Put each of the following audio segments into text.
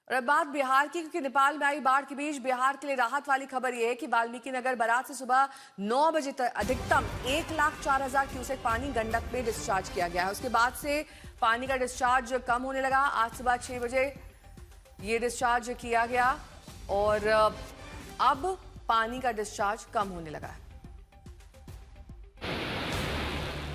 और अब बात बिहार की, क्योंकि नेपाल में आई बाढ़ के बीच बिहार के लिए राहत वाली खबर यह है कि वाल्मीकि नगर बराज से सुबह 9 बजे तक अधिकतम 1,04,000 क्यूसेक पानी गंडक में डिस्चार्ज किया गया है। उसके बाद से पानी का डिस्चार्ज कम होने लगा। आज सुबह 6 बजे ये डिस्चार्ज किया गया और अब पानी का डिस्चार्ज कम होने लगा है।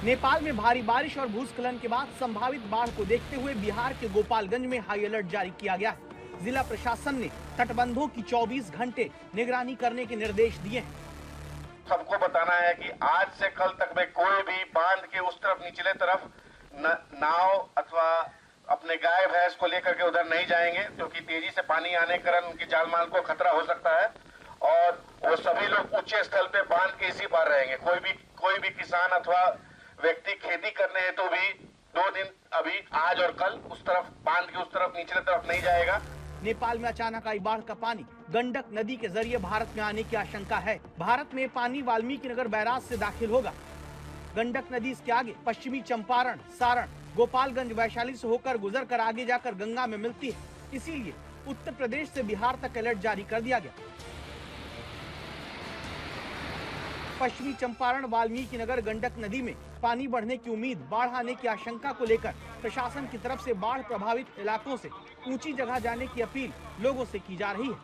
नेपाल में भारी बारिश और भूस्खलन के बाद संभावित बाढ़ को देखते हुए बिहार के गोपालगंज में हाई अलर्ट जारी किया गया है। जिला प्रशासन ने तटबंधों की 24 घंटे निगरानी करने के निर्देश दिए हैं। सबको बताना है कि आज से कल तक में कोई भी बांध के उस तरफ निचले तरफ नाव अथवा अपने गाय भैंस को लेकर के उधर नहीं जाएंगे, क्योंकि तेजी से पानी आने के कारण उनकी जान माल को खतरा हो सकता है। और वो सभी लोग ऊंचे स्थल पे बांध के इसी पार रहेंगे। कोई भी किसान अथवा व्यक्ति खेती करने हेतु तो भी 2 दिन अभी आज और कल उस तरफ बांध के उस तरफ निचले तरफ नहीं जाएगा। नेपाल में अचानक आई बाढ़ का पानी गंडक नदी के जरिए भारत में आने की आशंका है। भारत में पानी वाल्मीकि नगर बैराज से दाखिल होगा। गंडक नदी इसके आगे पश्चिमी चंपारण, सारण, गोपालगंज, वैशाली से होकर गुजर कर आगे जाकर गंगा में मिलती है। इसीलिए उत्तर प्रदेश से बिहार तक अलर्ट जारी कर दिया गया। पश्चिमी चंपारण, वाल्मीकि नगर, गंडक नदी में पानी बढ़ने की उम्मीद, बाढ़ आने की आशंका को लेकर प्रशासन की तरफ से बाढ़ प्रभावित इलाकों से ऊंची जगह जाने की अपील लोगों से की जा रही है।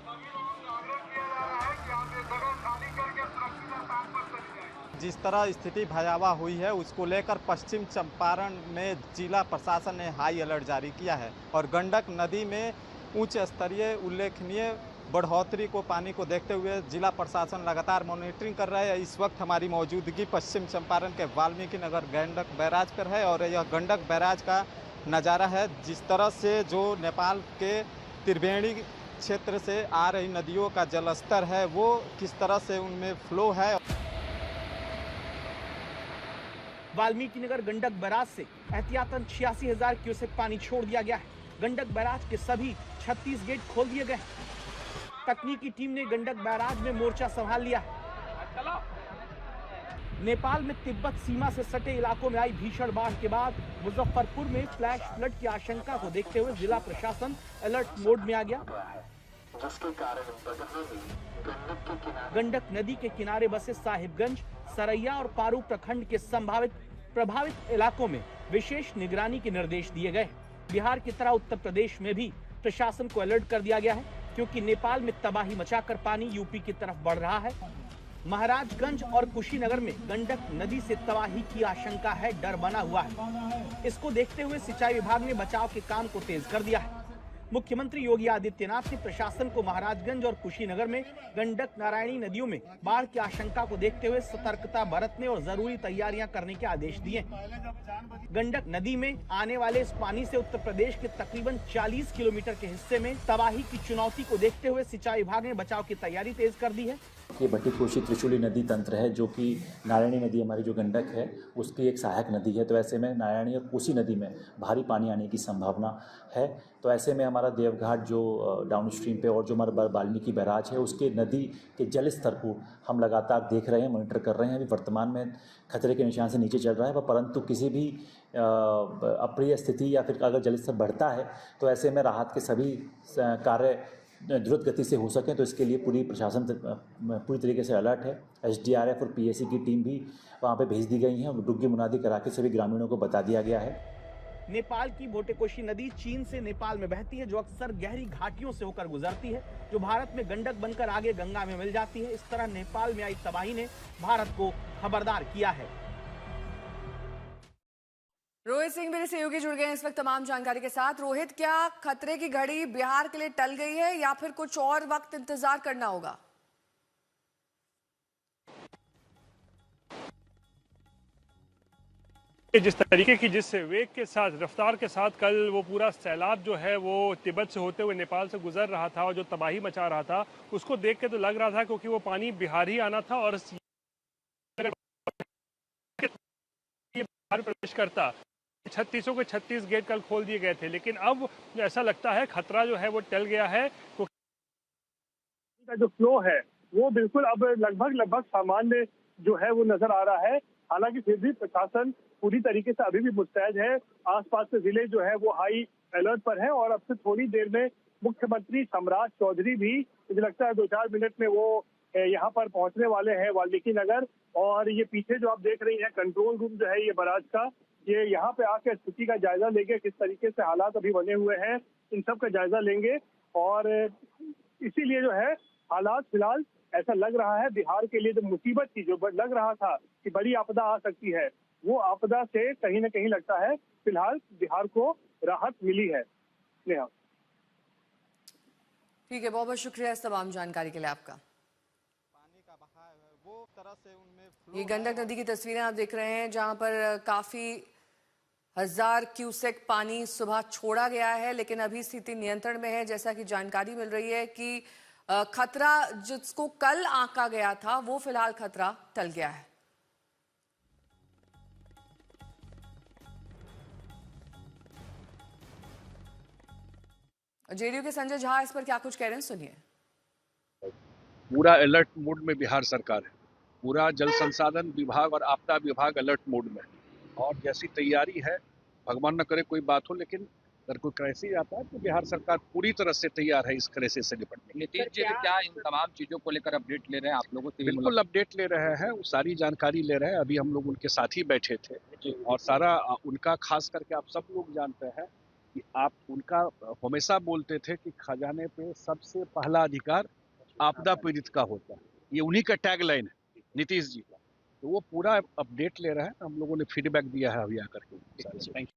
जिस तरह स्थिति भयावह हुई है उसको लेकर पश्चिम चंपारण में जिला प्रशासन ने हाई अलर्ट जारी किया है और गंडक नदी में उच्च स्तरीय उल्लेखनीय बढ़ोतरी को पानी को देखते हुए जिला प्रशासन लगातार मॉनिटरिंग कर रहा है। इस वक्त हमारी मौजूदगी पश्चिम चंपारण के वाल्मीकि नगर गंडक बैराज पर है और यह गंडक बैराज का नज़ारा है। जिस तरह से जो नेपाल के त्रिवेणी क्षेत्र से आ रही नदियों का जलस्तर है वो किस तरह से उनमें फ्लो है। वाल्मीकि नगर गंडक बैराज से एहतियातन 86,000 क्यूसेक पानी छोड़ दिया गया है। गंडक बैराज के सभी 36 गेट खोल दिए गए। तकनीकी टीम ने गंडक बैराज में मोर्चा संभाल लिया है। नेपाल में तिब्बत सीमा से सटे इलाकों में आई भीषण बाढ़ के बाद मुजफ्फरपुर में फ्लैश फ्लड की आशंका को देखते हुए जिला प्रशासन अलर्ट मोड में आ गया। गंडक नदी के किनारे बसे साहिबगंज, सरैया और पारू प्रखंड के संभावित प्रभावित इलाकों में विशेष निगरानी के निर्देश दिए गए। बिहार की तरह उत्तर प्रदेश में भी प्रशासन को अलर्ट कर दिया गया है, क्योंकि नेपाल में तबाही मचाकर पानी यूपी की तरफ बढ़ रहा है। महाराजगंज और कुशीनगर में गंडक नदी से तबाही की आशंका है, डर बना हुआ है। इसको देखते हुए सिंचाई विभाग ने बचाव के काम को तेज कर दिया है। मुख्यमंत्री योगी आदित्यनाथ ने प्रशासन को महाराजगंज और कुशीनगर में गंडक, नारायणी नदियों में बाढ़ की आशंका को देखते हुए सतर्कता बरतने और जरूरी तैयारियां करने के आदेश दिए। गंडक नदी में आने वाले इस पानी से उत्तर प्रदेश के तकरीबन 40 किलोमीटर के हिस्से में तबाही की चुनौती को देखते हुए सिंचाई विभाग ने बचाव की तैयारी तेज कर दी है। ये भट्टीकोशी त्रिशूली नदी तंत्र है, जो कि नारायणी नदी हमारी जो गंडक है उसकी एक सहायक नदी है। तो ऐसे में नारायणी और कोसी नदी में भारी पानी आने की संभावना है। तो ऐसे में हमारा देवघाट जो डाउन स्ट्रीम पे और जो हमारा वाल्मीकि बैराज है उसके नदी के जल स्तर को हम लगातार देख रहे हैं, मॉनिटर कर रहे हैं। अभी वर्तमान में खतरे के निशान से नीचे चल रहा है, परंतु किसी भी अप्रिय स्थिति या फिर अगर जल स्तर बढ़ता है तो ऐसे में राहत के सभी कार्य द्रुत गति से हो सकें, तो इसके लिए पूरी प्रशासन पूरी तरीके से अलर्ट है। SDRF और PAC की टीम भी वहाँ पे भेज दी गई है और डुग्गी मुनादी करा के सभी ग्रामीणों को बता दिया गया है। नेपाल की भोटेकोशी नदी चीन से नेपाल में बहती है, जो अक्सर गहरी घाटियों से होकर गुजरती है, जो भारत में गंडक बनकर आगे गंगा में मिल जाती है। इस तरह नेपाल में आई तबाही ने भारत को खबरदार किया है। रोहित सिंह मेरे सहयोगी जुड़ गए हैं इस वक्त तमाम जानकारी के साथ। रोहित, क्या खतरे की घड़ी बिहार के लिए टल गई है या फिर कुछ और वक्त इंतजार करना होगा? जिस तरीके की जिस वेग के साथ, रफ्तार के साथ कल वो पूरा सैलाब जो है वो तिब्बत से होते हुए नेपाल से गुजर रहा था और जो तबाही मचा रहा था उसको देख के तो लग रहा था क्योंकि वो पानी बिहार ही आना था और प्रवेश करता। 36 के 36 गेट कल खोल दिए गए थे, लेकिन अब ऐसा लगता है खतरा जो है वो टल गया है। जो फ्लो है वो बिल्कुल अब लगभग सामान्य जो है वो नजर आ रहा है। हालांकि फिर भी प्रशासन पूरी तरीके से अभी भी मुस्तैद है। आसपास के जिले जो है वो हाई अलर्ट पर है और अब से थोड़ी देर में मुख्यमंत्री सम्राट चौधरी भी मुझे लगता है 2-4 मिनट में वो यहाँ पर पहुंचने वाले हैं वाल्मीकि नगर। और ये पीछे जो आप देख रही हैं कंट्रोल रूम जो है ये बराज का, ये यहाँ पे आकर स्थिति का जायजा लेंगे, किस तरीके से हालात अभी बने हुए हैं इन सब का जायजा लेंगे। और इसीलिए जो है हालात फिलहाल ऐसा लग रहा है बिहार के लिए जो मुसीबत थी, जो लग रहा था कि बड़ी आपदा आ सकती है, वो आपदा से कहीं ना कहीं लगता है फिलहाल बिहार को राहत मिली है। नेहा, ठीक है, बहुत बहुत शुक्रिया इस तमाम जानकारी के लिए आपका। पानी का बहाव है वो तरह से उनमें ये गंडक नदी की तस्वीरें आप देख रहे हैं जहां पर काफी 1000 क्यूसेक पानी सुबह छोड़ा गया है, लेकिन अभी स्थिति नियंत्रण में है। जैसा कि जानकारी मिल रही है कि खतरा जिसको कल आंका गया था वो फिलहाल खतरा टल गया है। जेडीयू के संजय झा इस पर क्या कुछ कह रहे हैं, सुनिए। पूरा अलर्ट मोड में बिहार सरकार है, पूरा जल संसाधन विभाग और आपदा विभाग अलर्ट मोड में है। और जैसी तैयारी है, भगवान न करे कोई बात हो, लेकिन अगर कोई क्राइसिस आता है तो बिहार सरकार पूरी तरह से तैयार है इस क्राइसिस से निपटने। नीतीश जी क्या इन तमाम चीजों को लेकर अपडेट ले रहे हैं आप लोगों से? बिल्कुल अपडेट ले रहे हैं, वो सारी जानकारी ले रहे हैं। अभी हम लोग उनके साथ ही बैठे थे और सारा उनका, खास करके आप सब लोग जानते हैं कि आप उनका हमेशा बोलते थे कि खजाने पे सबसे पहला अधिकार आपदा पीड़ित का होता है, ये उन्हीं का टैग लाइन है नीतीश जी का। तो वो पूरा अपडेट ले रहे हैं, हम लोगों ने फीडबैक दिया है अभी आकर के।